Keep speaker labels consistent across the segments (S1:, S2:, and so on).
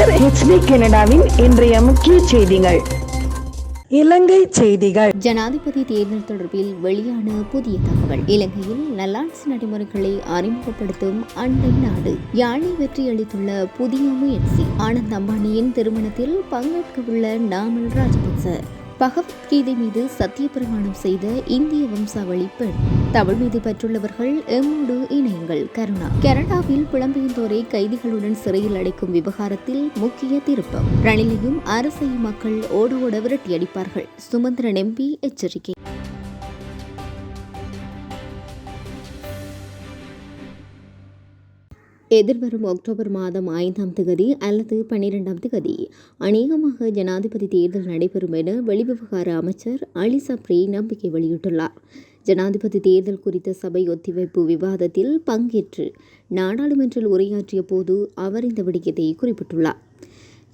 S1: இது HD கனடாவின் இன்றைய முக்கிய செய்திகள். இலங்கை செய்திகள்.
S2: ஜனாதிபதி தேர்தல் தொடர்பில் வெளியான புதிய தகவல். இலங்கையில் நல்லாட்சி நடைமுறைகளை அறிமுகப்படுத்தும் அண்டை நாடு. யாழை வெற்றியளித்துள்ள புதிய முயற்சி. ஆனந்த் அம்பானியின் திருமணத்தில் பங்கேற்கவுள்ள நாமல் ராஜபக்ச. பகவத்கீதை மீது சத்திய பிரமாணம் செய்த இந்திய வம்சாவளி பெண். தமிழ் மீது பெற்றுள்ளவர்கள் எம்மோடு இணையுங்கள். கருணா. கனடாவில் புலம்பெயர்ந்தோரை கைதிகளுடன் சிறையில் அடைக்கும் விவகாரத்தில் முக்கிய திருப்பம். ரணிலையும் அரசையும் மக்கள் ஓட ஓட விரட்டியடிப்பார்கள். சுமந்திரன் MP எச்சரிக்கை. எதிர்வரும் அக்டோபர் மாதம் 5ஆம் தேதி அல்லது 12ஆம் தேதி அநேகமாக ஜனாதிபதி தேர்தல் நடைபெறும் என வெளிவிவகார அமைச்சர் அலி சப்ரி நம்பிக்கை வெளியிட்டுள்ளார். ஜனாதிபதி தேர்தல் குறித்த சபை ஒத்திவைப்பு விவாதத்தில் பங்கேற்று நாடாளுமன்றில் உரையாற்றிய போது அவர் இந்த விடயத்தை குறிப்பிட்டுள்ளார்.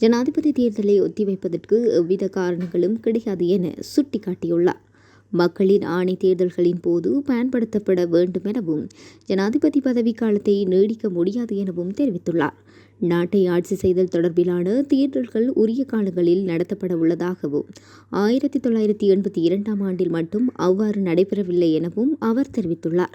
S2: ஜனாதிபதி தேர்தலை ஒத்திவைப்பதற்கு எவ்வித காரணங்களும் கிடையாது என சுட்டிக்காட்டியுள்ளார். மக்களின் ஆணை தேர்தல்களின் போது பயன்படுத்தப்பட வேண்டும் எனவும் ஜனாதிபதி பதவிக்காலத்தை நீடிக்க முடியாது எனவும் தெரிவித்துள்ளார். நாட்டை ஆட்சி செய்தல் தொடர்பிலான தேர்தல்கள் உரிய காலங்களில் நடத்தப்பட உள்ளதாகவும் 1982ஆம் ஆண்டில் மட்டும் அவ்வாறு நடைபெறவில்லை எனவும் அவர் தெரிவித்துள்ளார்.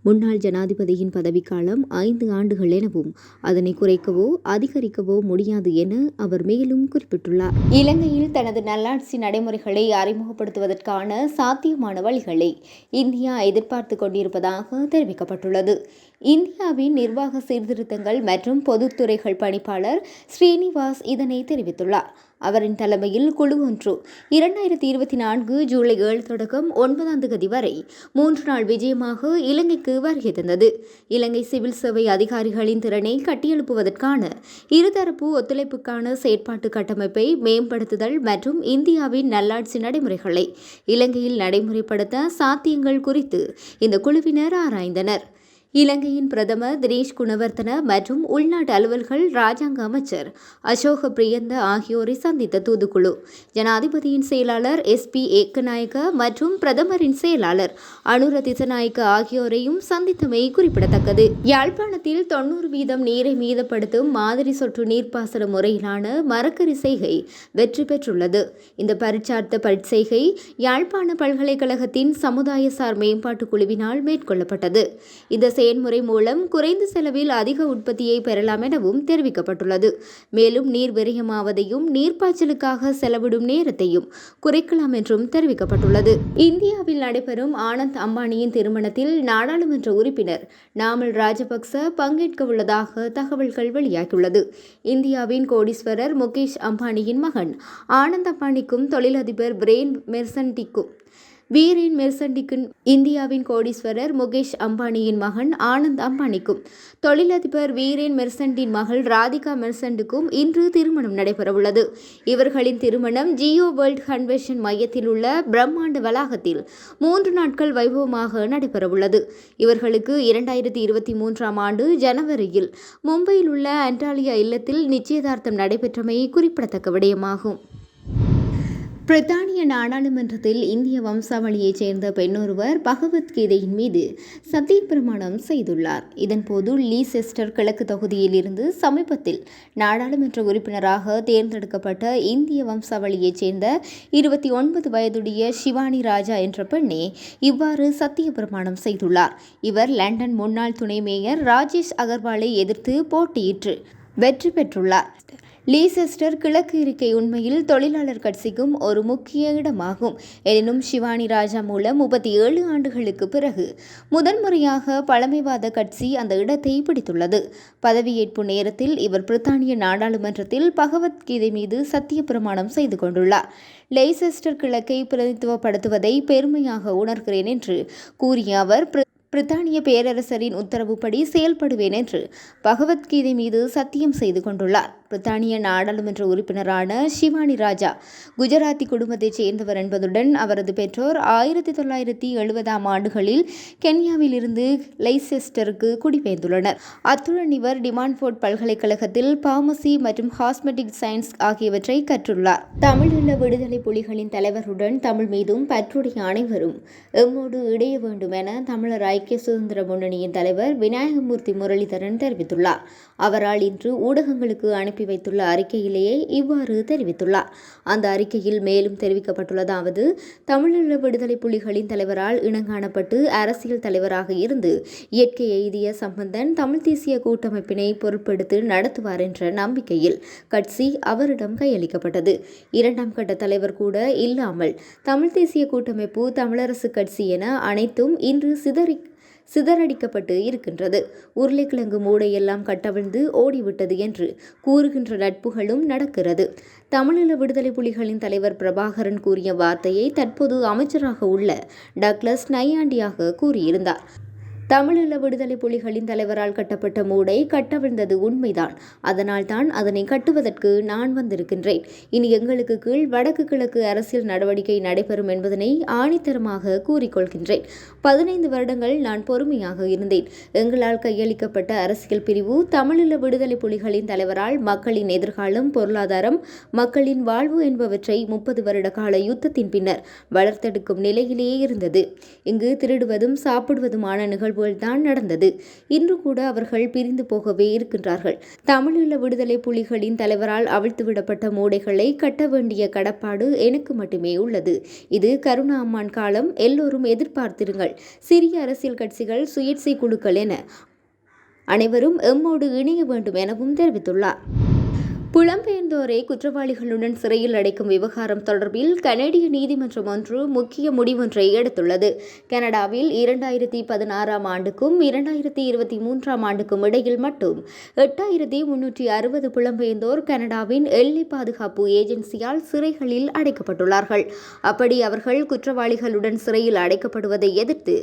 S2: முன்னாள் ஜனாதிபதியின் பதவிக்காலம் 5 ஆண்டுகள் எனவும் அதனை குறைக்கவோ அதிகரிக்கவோ முடியாது என அவர் மேலும் குறிப்பிட்டுள்ளார். இலங்கையில் தனது நல்லாட்சி நடைமுறைகளை அறிமுகப்படுத்துவதற்கான சாத்தியமான வழிகளை இந்தியா எதிர்பார்த்து கொண்டிருப்பதாக தெரிவிக்கப்பட்டுள்ளது. இந்தியாவின் நிர்வாக சீர்திருத்தங்கள் மற்றும் பொதுத்துறைகள் பணிப்பாளர் ஸ்ரீனிவாஸ் இதனை தெரிவித்துள்ளார். அவரின் தலைமையில் குழு ஒன்று 2024 ஜூலை 7 தொடக்கம் 9ஆம் தேதி வரை 3 நாள் விஜயமாக இலங்கைக்கு வருகை தந்தது. இலங்கை சிவில் சேவை அதிகாரிகளின் திறனை கட்டியெழுப்புவதற்கான இருதரப்பு ஒத்துழைப்புக்கான செயற்பாட்டு கட்டமைப்பை மேம்படுத்துதல் மற்றும் இந்தியாவின் நல்லாட்சி நடைமுறைகளை இலங்கையில் நடைமுறைப்படுத்த சாத்தியங்கள் குறித்து இந்த குழுவினர் ஆராய்ந்தனர். இலங்கையின் பிரதமர் தினேஷ் குணவர்த்தன மற்றும் உள்நாட்டு அலுவல்கள் ராஜாங்க அமைச்சர் அசோக பிரியந்த ஆகியோரை சந்தித்த தூதுக்குழு ஜனாதிபதியின் செயலாளர் SP ஏக்கநாயக்க மற்றும் பிரதமரின் செயலாளர் அனுர திசநாயக்க ஆகியோரையும் சந்தித்தமை குறிப்பிடத்தக்கது. யாழ்ப்பாணத்தில் 90% நீரை மீதப்படுத்தும் மாதிரி சொட்டு நீர்ப்பாசன முறையிலான மரக்கறி செய்கை வெற்றி பெற்றுள்ளது. இந்த பரிச்சார்த்த பரிசெய்கை யாழ்ப்பாண பல்கலைக்கழகத்தின் சமுதாயசார் மேம்பாட்டு குழுவினால் மேற்கொள்ளப்பட்டது. இந்த செயல்முறை மூலம் குறைந்த செலவில் அதிக உற்பத்தியை பெறலாம் எனவும் தெரிவிக்கப்பட்டுள்ளது. மேலும் நீர் விரயமாவதையும் நீர்ப்பாய்ச்சலுக்காக செலவிடும் நேரத்தையும் குறைக்கலாம் என்றும் தெரிவிக்கப்பட்டுள்ளது. இந்தியாவில் நடைபெறும் ஆனந்த் அம்பானியின் திருமணத்தில் நாடாளுமன்ற உறுப்பினர் நாமல் ராஜபக்ச பங்கேற்க உள்ளதாக தகவல்கள் வெளியாகியுள்ளது. இந்தியாவின் கோடீஸ்வரர் முகேஷ் அம்பானியின் மகன் ஆனந்த் அம்பானிக்கும் தொழிலதிபர் வீரேன் மெர்சண்டிக்கும் இந்தியாவின் கோடீஸ்வரர் முகேஷ் அம்பானியின் மகன் ஆனந்த் அம்பானிக்கும் தொழிலதிபர் வீரேன் மெர்சண்டின் மகள் ராதிகா மெர்சண்டுக்கும் இன்று திருமணம் நடைபெறவுள்ளது. இவர்களின் திருமணம் ஜியோ வேர்ல்ட் கன்வென்ஷன் மையத்தில் உள்ள பிரம்மாண்ட வளாகத்தில் 3 நாட்கள் வைபவமாக நடைபெறவுள்ளது. இவர்களுக்கு 2023ஆம் ஆண்டு ஜனவரியில் மும்பையில் உள்ள அண்டாலியா இல்லத்தில் நிச்சயதார்த்தம் நடைபெற்றமை குறிப்பிடத்தக்க விடயமாகும். பிரித்தானிய நாடாளுமன்றத்தில் இந்திய வம்சாவளியைச் சேர்ந்த பெண்ணொருவர் பகவத்கீதையின் மீது சத்திய பிரமாணம் செய்துள்ளார். இதன்போது லீசெஸ்டர் கிழக்கு தொகுதியில் இருந்து சமீபத்தில் நாடாளுமன்ற உறுப்பினராக தேர்ந்தெடுக்கப்பட்ட இந்திய வம்சாவளியைச் சேர்ந்த 29 வயதுடைய ஷிவானி ராஜா என்ற பெண்ணே இவ்வாறு சத்திய பிரமாணம் செய்துள்ளார். இவர் லண்டன் முன்னாள் துணை மேயர் ராஜேஷ் அகர்வாலை எதிர்த்து போட்டியிட்டு வெற்றி பெற்றுள்ளார். லீசெஸ்டர் கிழக்கு இருக்கை உண்மையில் தொழிலாளர் கட்சிக்கும் ஒரு முக்கிய இடமாகும். எனினும் ஷிவானி ராஜா மூலம் 37 ஆண்டுகளுக்கு பிறகு முதன்முறையாக பழமைவாத கட்சி அந்த இடத்தை பிடித்துள்ளது. பதவியேற்பு நேரத்தில் இவர் பிரித்தானிய நாடாளுமன்றத்தில் பகவத்கீதை மீது சத்திய பிரமாணம் செய்து கொண்டுள்ளார். லெய்செஸ்டர் கிழக்கை பிரதிநிதித்துவப்படுத்துவதை பெருமையாக உணர்கிறேன் என்று கூறிய அவர் பிரித்தானிய பேரரசரின் உத்தரவுப்படி செயல்படுவேன் என்று பகவத்கீதை மீது சத்தியம் செய்து கொண்டுள்ளார். பிரித்தானிய நாடாளுமன்ற உறுப்பினரான ஷிவானி ராஜா குஜராத்தி குடும்பத்தைச் சேர்ந்தவர் என்பதுடன் அவரது பெற்றோர் 1970ஆம் ஆண்டுகளில் கென்யாவில் இருந்து லெய்செஸ்டருக்கு குடிபெயர்ந்துள்ளனர். அத்துடன் இவர் டிமான்ஃபோர்ட் பல்கலைக்கழகத்தில் பார்மசி மற்றும் காஸ்மெட்டிக் சயின்ஸ் ஆகியவற்றை கற்றுள்ளார். தமிழீழ விடுதலை புலிகளின் தலைவருடன் தமிழ் மீதும் பற்றுடைய அனைவரும் எம்மோடு இணைய வேண்டும் என தமிழர் ஐக்கிய ஐக்கிய சுதந்திர முன்னணியின் தலைவர் விநாயகமூர்த்தி முரளிதரன் தெரிவித்துள்ளார். அவரால் இன்று ஊடகங்களுக்கு அனுப்பி வைத்துள்ள அறிக்கையிலேயே இவ்வாறு தெரிவித்துள்ளார். அந்த அறிக்கையில் மேலும் தெரிவிக்கப்பட்டுள்ளதாவது: தமிழீழ விடுதலை புலிகளின் தலைவரால் இனங்காணப்பட்டு அரசியல் தலைவராக இருந்து இயற்கை எய்திய சம்பந்தன் தமிழ் தேசிய கூட்டமைப்பினை பொருட்படுத்தி நடத்துவார் என்ற நம்பிக்கையில் கட்சி அவரிடம் கையளிக்கப்பட்டது. இரண்டாம் கட்ட தலைவர் கூட இல்லாமல் தமிழ் தேசிய கூட்டமைப்பு, தமிழரசு கட்சி என அனைத்தும் இன்று சிதறடிக்கப்பட்டு இருக்கின்றது. உருளைக்கிழங்கு மூடையெல்லாம் கட்டவிழ்ந்து ஓடிவிட்டது என்று கூறுகின்ற நட்புகளும் நடக்கிறது. தமிழீழ விடுதலை புலிகளின் தலைவர் பிரபாகரன் கூறிய வார்த்தையை தற்போது அமைச்சராக உள்ள டக்ளஸ் நையாண்டியாக கூறியிருந்தார். தமிழீழ விடுதலை புலிகளின் தலைவரால் கட்டப்பட்ட மூடை கட்டவிழ்ந்தது உண்மைதான். அதனால் தான் அதனை கட்டுவதற்கு நான் வந்திருக்கின்றேன். இனி எங்களுக்கு கீழ் வடக்கு கிழக்கு அரசியல் நடவடிக்கை நடைபெறும் என்பதனை ஆணித்தரமாக கூறிக்கொள்கின்றேன். 15 வருடங்கள் நான் பொறுமையாக இருந்தேன். எங்களால் கையளிக்கப்பட்ட அரசியல் பிரிவு தமிழீழ விடுதலை புலிகளின் தலைவரால் மக்களின் எதிர்காலம், பொருளாதாரம், மக்களின் வாழ்வு என்பவற்றை 30 வருட கால யுத்தத்தின் பின்னர் வளர்த்தெடுக்கும் நிலையிலேயே இருந்தது. இங்கு திருடுவதும் சாப்பிடுவதுமான நிகழ்வுகள் தான் நடந்தது. இன்று கூட அவர்கள் பிரிந்து போகவே இருக்கின்றார்கள். தமிழீழ விடுதலை புலிகளின் தலைவரால் அவிழ்த்துவிடப்பட்ட மூடைகளை கட்ட வேண்டிய கடப்பாடு எனக்கு மட்டுமே உள்ளது. இது கருணா அம்மான் காலம். எல்லோரும் எதிர்பார்த்திருங்கள். சிறிய அரசியல் கட்சிகள், சுயேட்சை குழுக்கள் என அனைவரும் எம்மோடு இணைய வேண்டும் எனவும் தெரிவித்துள்ளார். புலம்பெயர்ந்தோரை குற்றவாளிகளுடன் சிறையில் அடைக்கும் விவகாரம் தொடர்பில் கனடிய நீதிமன்றம் ஒன்று முக்கிய முடிவொன்றை எடுத்துள்ளது. கனடாவில் 2016 ஆண்டுக்கும் 2023 ஆண்டுக்கும் இடையில் மட்டும் 8360 புலம்பெயர்ந்தோர் கனடாவின் எல்லை பாதுகாப்பு ஏஜென்சியால் சிறைகளில் அடைக்கப்பட்டுள்ளார்கள். அப்படி அவர்கள் குற்றவாளிகளுடன் சிறையில் அடைக்கப்படுவதை எதிர்த்து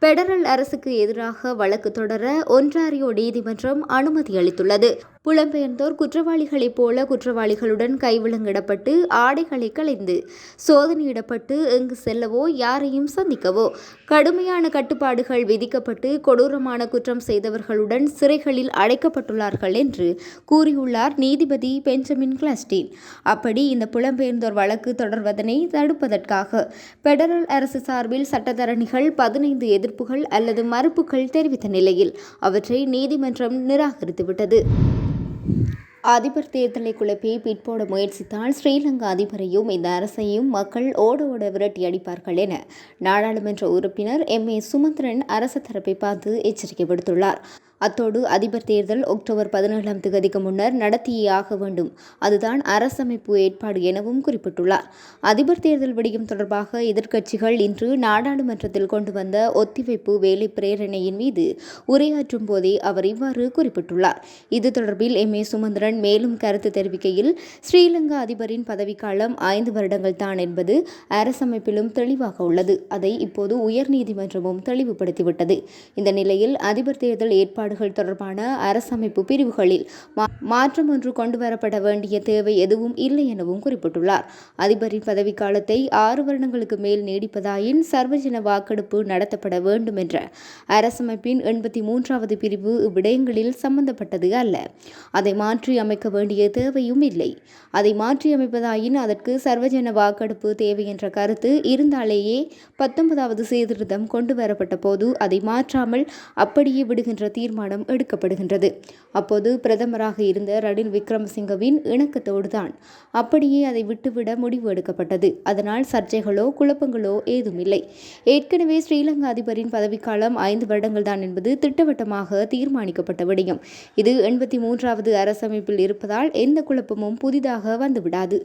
S2: பெடரல் அரசுக்கு எதிராக வழக்கு தொடர ஒன்றாரியோ நீதிமன்றம் அனுமதி அளித்துள்ளது. புலம்பெயர்ந்தோர் குற்றவாளிகளைப் போல குற்றவாளிகளுடன் கைவிலங்கிடப்பட்டு ஆடைகளை களைந்து சோதனையிடப்பட்டு எங்கு செல்லவோ யாரையும் சந்திக்கவோ கடுமையான கட்டுப்பாடுகள் விதிக்கப்பட்டு கொடூரமான குற்றம் செய்தவர்களுடன் சிறைகளில் அடைக்கப்பட்டுள்ளார்கள் என்று கூறியுள்ளார் நீதிபதி பெஞ்சமின் கிளாஸ்டீன். அப்படி இந்த புலம்பெயர்ந்தோர் வழக்கு தொடர்வதனை தடுப்பதற்காக பெடரல் அரசு சார்பில் சட்டத்தரணிகள் 15 எதிர்ப்புகள் அல்லது மறுப்புகள் தெரிவித்த நிலையில் அவற்றை நீதிமன்றம் நிராகரித்துவிட்டது. அதிபர் தேர்தலை குழப்பி பிற்போட முயற்சித்தால் ஸ்ரீலங்கா அதிபரையும் இந்த அரசையும் மக்கள் ஓட விரட்டி அடிப்பார்கள் என நாடாளுமன்ற உறுப்பினர் எம்.ஏ. சுமந்திரன் அரசு தரப்பை பார்த்து எச்சரிக்கை விடுத்துள்ளார். அத்தோடு அதிபர் தேர்தல் அக்டோபர் 17 முன்னர் நடத்தியே ஆக வேண்டும். அதுதான் அரசமைப்பு ஏற்பாடு எனவும் குறிப்பிட்டுள்ளார். அதிபர் தேர்தல் விடயம் தொடர்பாக எதிர்க்கட்சிகள் இன்று நாடாளுமன்றத்தில் கொண்டு வந்த ஒத்திவைப்பு வேலை பிரேரணையின் மீது உரையாற்றும் போதே அவர் இவ்வாறு குறிப்பிட்டுள்ளார். இது தொடர்பில் எம்.ஏ. சுமந்திரன் மேலும் கருத்து தெரிவிக்கையில், ஸ்ரீலங்கா அதிபரின் பதவிக்காலம் 5 வருடங்கள் தான் என்பது அரசமைப்பிலும் தெளிவாக உள்ளது. அதை இப்போது உயர்நீதிமன்றமும் தெளிவுபடுத்திவிட்டது. இந்த நிலையில் அதிபர் தேர்தல் ஏற்பாடு தொடர்பான அரசமைப்பு பிரிவுகளில் மாற்றம் ஒன்று கொண்டுவரப்பட வேண்டிய தேவை எதுவும் இல்லை எனவும் குறிப்பிட்டுள்ளார். அதிபரின் பதவிக்காலத்தை 6 வருடங்களுக்கு மேல் நீடிப்பதாயின் சர்வஜன வாக்கெடுப்பு நடத்தப்பட வேண்டும் என்ற அரசமைப்பின் 83வது பிரிவு இவ்விடயங்களில் சம்பந்தப்பட்டது அல்ல. அதை மாற்றி அமைக்க வேண்டிய தேவையும் இல்லை. அதை மாற்றி அமைப்பதாயின் அதற்கு சர்வஜன வாக்கெடுப்பு தேவை என்ற கருத்து இருந்தாலேயே 19வது சீர்திருத்தம் கொண்டுவரப்பட்ட போது அதை மாற்றாமல் அப்படியே விடுகின்ற தீர்மானம் எடுக்கப்படுகின்றது. அப்போது பிரதமராக இருந்த ரணில் விக்ரமசிங்கவின் இணக்கத்தோடுதான் அப்படியே அதை விட்டுவிட முடிவு எடுக்கப்பட்டது. அதனால் சர்ச்சைகளோ குழப்பங்களோ ஏதுமில்லை. ஏற்கனவே ஸ்ரீலங்கா அதிபரின் பதவிக்காலம் 5 வருடங்கள் தான் என்பது திட்டவட்டமாக தீர்மானிக்கப்பட்ட விடயம். இது 83வது அரசமைப்பில் இருப்பதால் எந்த குழப்பமும் புதிதாக வந்துவிடாது.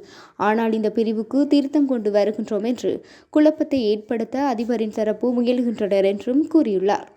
S2: ஆனால் இந்த பிரிவுக்கு திருத்தம் கொண்டு வருகின்றோம் என்று குழப்பத்தை ஏற்படுத்த அதிபரின் தரப்பு முயல்கின்றனர் என்றும் கூறியுள்ளார்.